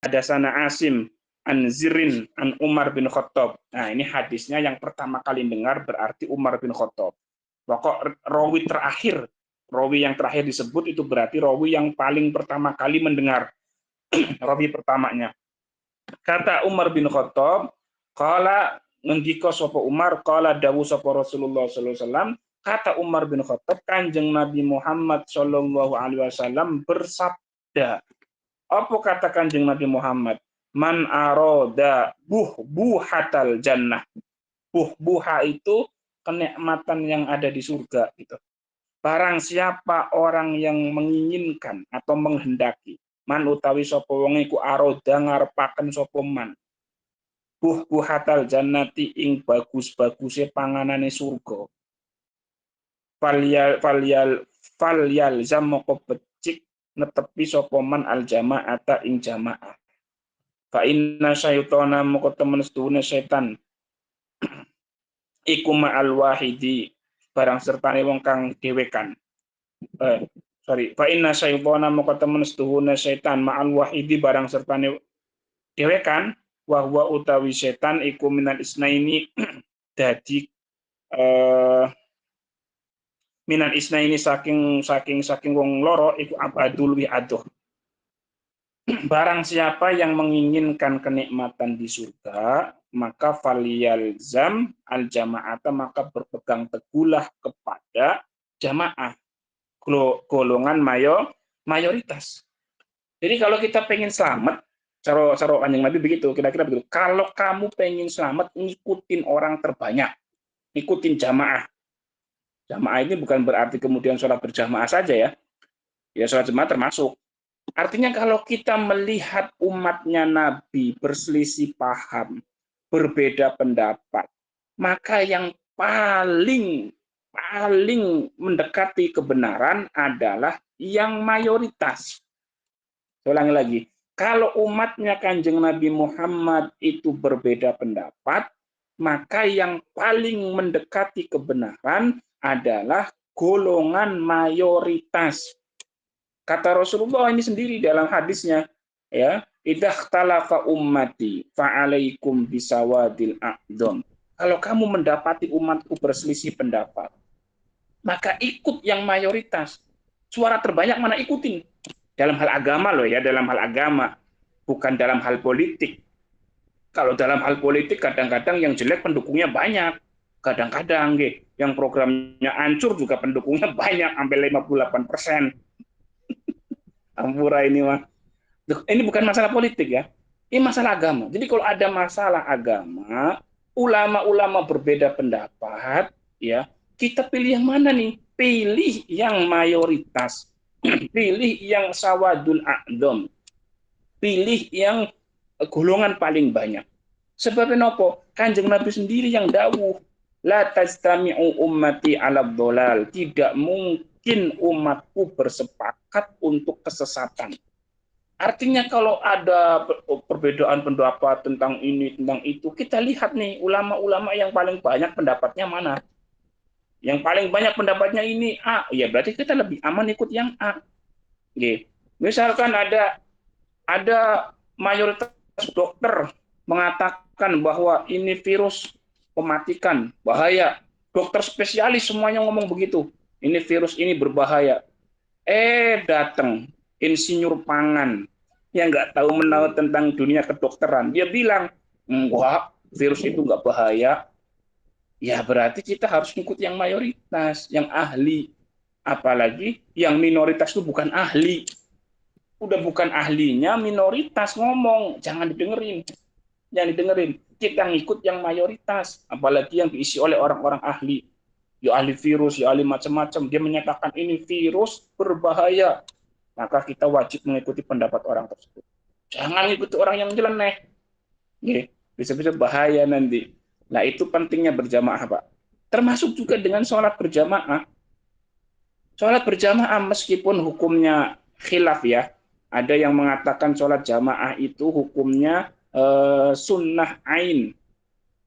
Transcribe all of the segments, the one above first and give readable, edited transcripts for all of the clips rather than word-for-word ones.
Hadatsana Asim an Zirin an Umar bin Khattab. Nah, ini hadisnya yang pertama kali dengar berarti Umar bin Khattab. Pokok rawi yang terakhir disebut itu berarti rawi yang paling pertama kali mendengar, rawi pertamanya. Kata Umar bin Khattab, qala ngendika sapa Umar, qala dawu sapa Rasulullah sallallahu alaihi wasallam, kata Umar bin Khattab, Kanjeng Nabi Muhammad sallallahu alaihi wasallam bersabda. Apa kata Kanjeng Nabi Muhammad? Man aroda buhatal jannah. Buha itu kenikmatan yang ada di surga gitu. Barang siapa orang yang menginginkan atau menghendaki, man utawi sapa wong iku aroda ngarepaken sapa man. Buhatal jannati ing bagus-baguse panganane surga. Falyal zam moko becik netepi sapa man al jamaata ing jamaah. Fa inna syaitana moko temen sedune setan iku ma'al wahidi barang sertane wong kang dhewekan. Fa inna syaitana moko temen sedune setan ma'al wahidi barang sertane dhewekan wa huwa utawi setan iku minal isnaini dadi minal isnaini saking wong loro iku abadul wi adoh. Barang siapa yang menginginkan kenikmatan di surga, maka faliyalzam al jama'ata, maka berpegang teguhlah kepada jamaah, golongan mayoritas. Jadi kalau kita pengen selamat, cara Kanjeng Nabi begitu, kira-kira begitu. Kalau kamu pengen selamat, ngikutin orang terbanyak, ikutin jamaah. Jamaah ini bukan berarti kemudian sholat berjamaah saja ya. Ya sholat jamaah termasuk. Artinya kalau kita melihat umatnya Nabi berselisih paham, berbeda pendapat, maka yang paling mendekati kebenaran adalah yang mayoritas. Saya ulangi lagi, kalau umatnya Kanjeng Nabi Muhammad itu berbeda pendapat, maka yang paling mendekati kebenaran adalah golongan mayoritas. Kata Rasulullah ini sendiri dalam hadisnya, ya, idza ikhtalafa ummati fa'alaikum bisawadil a'dham. Kalau kamu mendapati umatku berselisih pendapat, maka ikut yang mayoritas. Suara terbanyak mana ikutin. Dalam hal agama loh ya, dalam hal agama, bukan dalam hal politik. Kalau dalam hal politik kadang-kadang yang jelek pendukungnya banyak. Kadang-kadang yang programnya hancur juga pendukungnya banyak, sampai 58%. Ampura ini mah. Ini bukan masalah politik ya. Ini masalah agama. Jadi kalau ada masalah agama, ulama-ulama berbeda pendapat, ya, kita pilih yang mana nih? Pilih yang mayoritas. Pilih yang sawadul a'dham. Pilih yang golongan paling banyak. Sebab nopo? Kanjeng Nabi sendiri yang dawuh, la tajtami'u ummati 'ala dhalal. Tidak mungkin umatku bersepakat untuk kesesatan. Artinya kalau ada perbedaan pendapat tentang ini, tentang itu, kita lihat nih ulama-ulama yang paling banyak pendapatnya mana. Yang paling banyak pendapatnya ini A, ya berarti kita lebih aman ikut yang A. Misalkan ada mayoritas dokter mengatakan bahwa ini virus mematikan, bahaya. Dokter spesialis semuanya ngomong begitu. Ini virus ini berbahaya. Datang insinyur pangan yang nggak tahu menahu tentang dunia kedokteran. Dia bilang, enggak, virus itu nggak bahaya. Ya berarti kita harus ikut yang mayoritas, yang ahli. Apalagi yang minoritas itu bukan ahli. Udah bukan ahlinya, minoritas ngomong. Jangan didengerin. Jangan didengerin. Kita ngikut yang mayoritas. Apalagi yang diisi oleh orang-orang ahli. Ya ahli virus, ya ahli macam-macam. Dia menyatakan ini virus berbahaya. Maka kita wajib mengikuti pendapat orang tersebut. Jangan ikuti orang yang nyeleneh. Bisa-bisa bahaya nanti. Nah itu pentingnya berjamaah Pak. Termasuk juga dengan sholat berjamaah. Sholat berjamaah meskipun hukumnya khilaf ya. Ada yang mengatakan sholat jamaah itu hukumnya sunnah ain,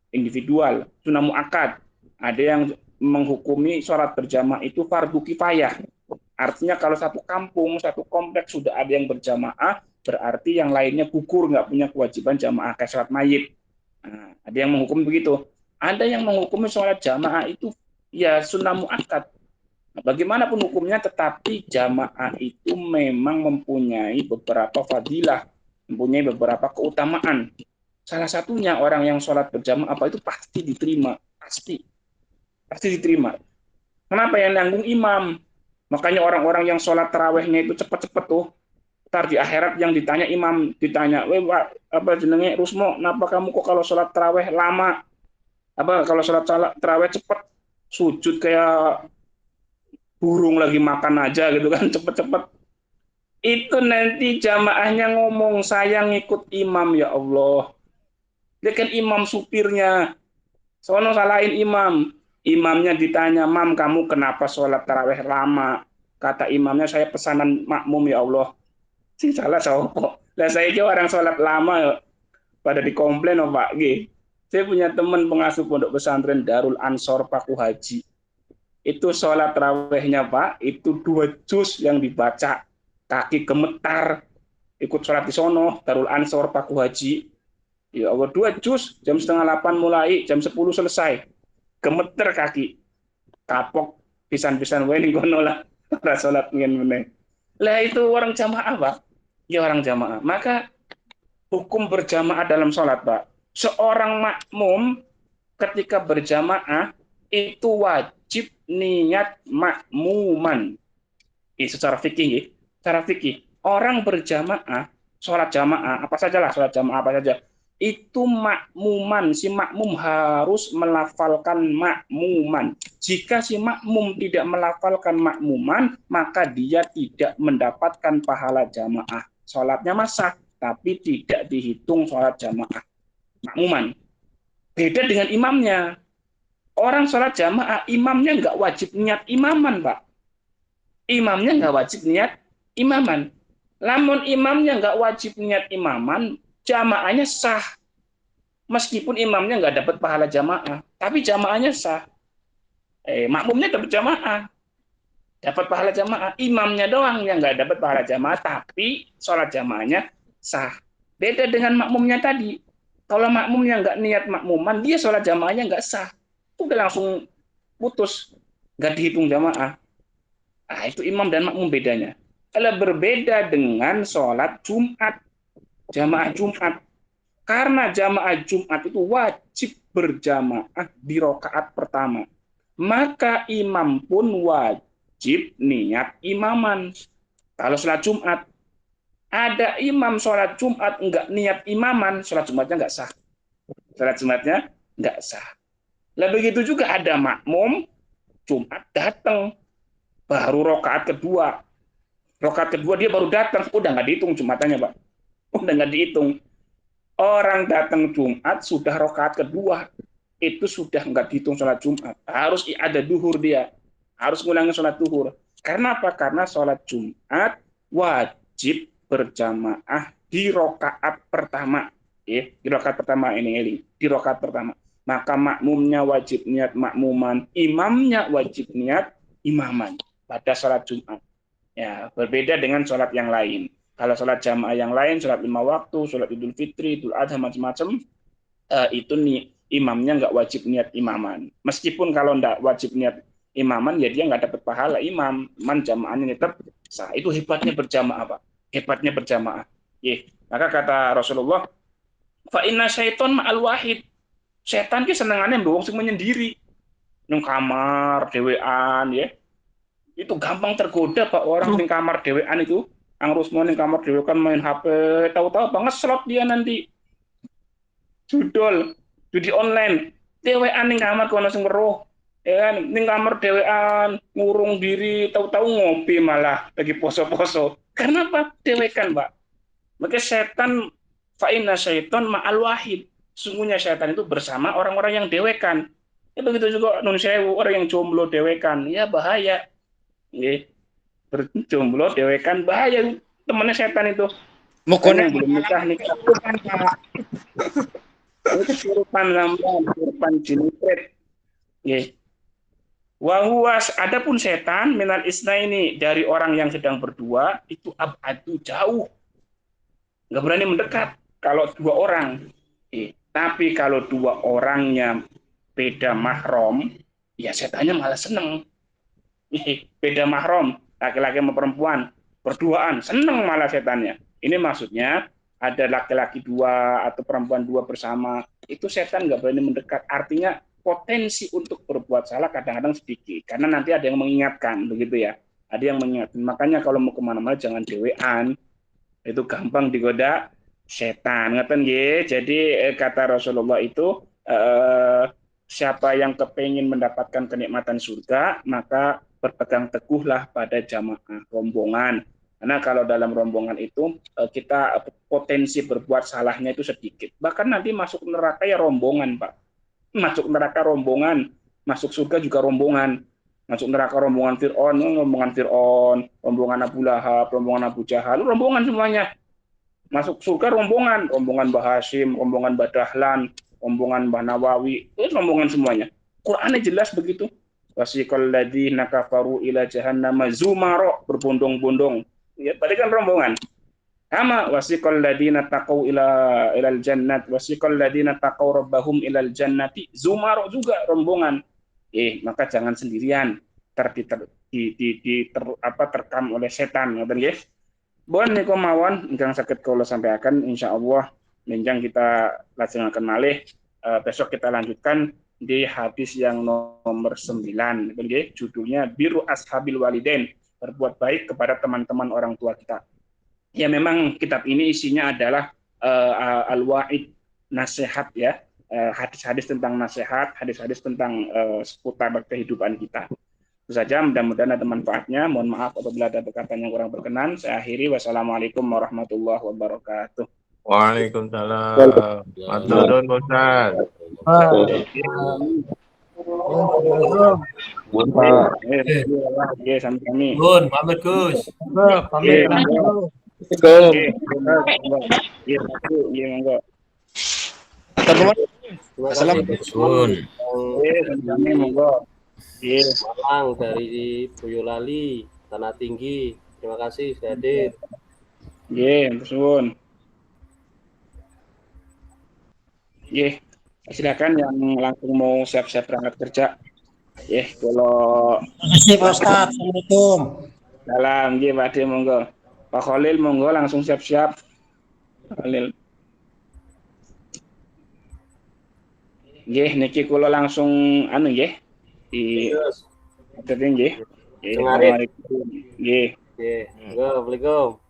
individual, sunnah mu'akad. Ada yang menghukumi sholat berjamaah itu fardu kifayah. Artinya kalau satu kampung, satu kompleks sudah ada yang berjamaah, berarti yang lainnya gugur, nggak punya kewajiban jamaah kayak sholat mayit. Nah, ada yang menghukum begitu. Ada yang menghukumi sholat jamaah itu ya sunnah muakkad. Nah, bagaimanapun hukumnya, tetapi jamaah itu memang mempunyai beberapa fadilah, mempunyai beberapa keutamaan. Salah satunya orang yang sholat berjamaah apa itu pasti diterima, pasti diterima. Kenapa yang nanggung imam? Makanya orang-orang yang sholat tarawehnya itu cepet-cepet tuh, ntar di akhirat yang ditanya imam, ditanya, weh Pak, apa jenenge Rusmo, kenapa kamu kok kalau sholat taraweh lama, apa kalau sholat taraweh cepet, sujud kayak burung lagi makan aja gitu kan, cepet-cepet. Itu nanti jamaahnya ngomong, saya ngikut imam ya Allah. Dia kan imam supirnya, sono salahin imam. Imamnya ditanya, mam kamu kenapa sholat taraweh lama? Kata imamnya, saya pesanan makmum ya Allah. Si salah sopo. Lah saya kira orang sholat lama ya, pada dikomplain oh Pak G. Saya punya teman pengasuh pondok pesantren Darul Ansor Paku Haji. Itu sholat tarawehnya Pak, itu 2 juz yang dibaca. Kaki gemetar, ikut sholat di sono, Darul Ansor Paku Haji. Ya Allah, 2 juz, jam setengah 8 mulai, jam 10 selesai. Gemeter kaki, kapok, pisan-pisan wening kono lah. Ora sholat ngene. Lah itu orang jamaah Pak. Ya orang jamaah. Maka hukum berjamaah dalam sholat Pak. Seorang makmum ketika berjamaah itu wajib niat makmuman. Secara fikih, ya. Secara fikih, orang berjamaah, sholat jamaah, apa saja lah, sholat jamaah apa saja, itu makmuman, si makmum harus melafalkan makmuman. Jika si makmum tidak melafalkan makmuman, maka dia tidak mendapatkan pahala jamaah. Sholatnya sah, tapi tidak dihitung sholat jamaah makmuman. Beda dengan imamnya. Orang sholat jamaah, imamnya nggak wajib niat imaman, Pak. Imamnya nggak wajib niat imaman. Lamun imamnya nggak wajib niat imaman, jamaahnya sah. Meskipun imamnya nggak dapat pahala jamaah, tapi jamaahnya sah. Makmumnya dapat jamaah, dapat pahala jamaah. Imamnya doang yang nggak dapat pahala jamaah, tapi sholat jamaahnya sah. Beda dengan makmumnya tadi. Kalau makmumnya nggak niat makmuman, dia sholat jamaahnya nggak sah. Udah langsung putus, nggak dihitung jamaah. Nah, itu imam dan makmum bedanya. Kalau berbeda dengan sholat Jumat, jamaah Jumat. Karena jamaah Jumat itu wajib berjamaah di rokaat pertama. Maka imam pun wajib niat imaman. Kalau sholat Jumat, ada imam sholat Jumat enggak niat imaman, sholat Jumatnya enggak sah. Sholat Jumatnya enggak sah. Lah begitu juga ada makmum, Jumat datang, baru rokaat kedua. Rokaat kedua dia baru datang, udah nggak dihitung Jumatannya, Pak. Udah nggak dihitung. Orang datang Jumat sudah rokaat kedua, itu sudah nggak dihitung sholat Jumat. Harus ada duhur dia, harus ngulangi sholat duhur. Karena apa? Karena sholat Jumat wajib berjamaah di rokaat pertama. Di rokaat pertama ini, di rokaat pertama. Maka makmumnya wajib niat makmuman, imamnya wajib niat imaman pada sholat Jumat. Ya, berbeda dengan sholat yang lain. Kalau sholat jamaah yang lain, sholat 5 waktu, sholat Idul Fitri, Idul Adha, macam-macam, itu nih imamnya nggak wajib niat imaman. Meskipun kalau nggak wajib niat imaman, ya dia nggak dapat pahala imam. Jamaahnya tetap sah. Itu hebatnya berjamaah, Pak. Hebatnya berjamaah. Maka kata Rasulullah, fa inna syaiton ma'al wahid. Setan ki senengannya mbowong sing menyendiri. Nang kamar dewean ya. Itu gampang tergoda Pak orang di kamar dewean itu. Angrus mau di kamar dewean main HP, tahu-tahu banget slot dia nanti. Judul, judi online. Dewean di kamar kono sing weruh. Ya kan, di kamar dewean ngurung diri, tahu-tahu ngopi malah lagi poso-poso. Karena apa? Dewekan, Pak. Maka setan fa'inna syaiton ma'al wahid. Sungguhnya setan itu bersama orang-orang yang dewekan. Ya, begitu juga nun sewu orang yang jomblo dewekan. Ya bahaya. Ya, berjomblo dewekan bahaya. Temannya setan itu. Makanya Mukone yang belum nikah nikah. kesurupan, Pak. Itu kesurupan sampean, kesurupan jinipret. Ya. Wahuwas, adapun setan minal isna ini dari orang yang sedang berdua itu abadu jauh. nggak berani mendekat kalau dua orang. Tapi kalau dua orangnya beda mahram, ya setannya malah seneng. Beda mahram, laki-laki sama perempuan, berduaan, seneng malah setannya. Ini maksudnya ada laki-laki dua atau perempuan dua bersama, itu setan nggak berani mendekat. Artinya potensi untuk berbuat salah kadang-kadang sedikit, karena nanti ada yang mengingatkan, begitu ya. Ada yang mengingatkan. Makanya kalau mau kemana-mana jangan dewean, itu gampang digoda setan. Ngeten nggih. Jadi kata Rasulullah itu siapa yang kepingin mendapatkan kenikmatan surga, maka berpegang teguhlah pada jamaah rombongan. Karena kalau dalam rombongan itu kita potensi berbuat salahnya itu sedikit. Bahkan nanti masuk neraka ya rombongan, Pak. Masuk neraka rombongan, masuk surga juga rombongan. Masuk neraka rombongan Fir'aun, rombongan Abu Lahab, rombongan Abu Jahal, rombongan semuanya. Masuk surga rombongan, rombongan Mbah Hashim, rombongan Mbah Dahlan, rombongan Mbah Nawawi, itu rombongan semuanya. Qurannya jelas begitu. Wasiqal ladzina kafaru ila jahannama zumara, berbondong-bondong. Ya, tadi kan rombongan. Sama wasiqal ladzina taqau ilal jannat, wasiqal ladzina taqau rabbahum ilal jannati zumara, juga rombongan. Maka jangan sendirian terkam oleh setan, ngoten nggih. Bon niku mawon ingkang saged kula sampaikan, insyaallah menjang kita lajengaken malih. Besok kita lanjutkan di hadis yang nomor 9, nggih, judulnya Biru Ashabil Walidain, berbuat baik kepada teman-teman orang tua kita. Ya memang kitab ini isinya adalah al-wa'id, nasihat ya, hadis-hadis tentang nasihat, hadis-hadis tentang seputar kehidupan kita. Itu saja, mudah-mudahan ada manfaatnya. Mohon maaf apabila ada perkataan yang kurang berkenan. Saya akhiri. Wassalamualaikum warahmatullahi wabarakatuh. Waalaikumsalam. Matur nuwun, Ustaz. Sami-sami. Nun, pamit Gus. Pamit. Assalamualaikum. Monggo. Malang dari Boyolali, Tanah Tinggi. Terima kasih sudah hadir. Suwun. Silakan yang langsung mau siap-siap berangkat kerja. Kalau Terima kasih Pak Ustadz. Assalamualaikum. Salam, Pak De, monggo. Pak Khalil, monggo langsung siap-siap. Khalil. Niki kula langsung anu nggih. Di nggih. Assalamualaikum. Assalamualaikum.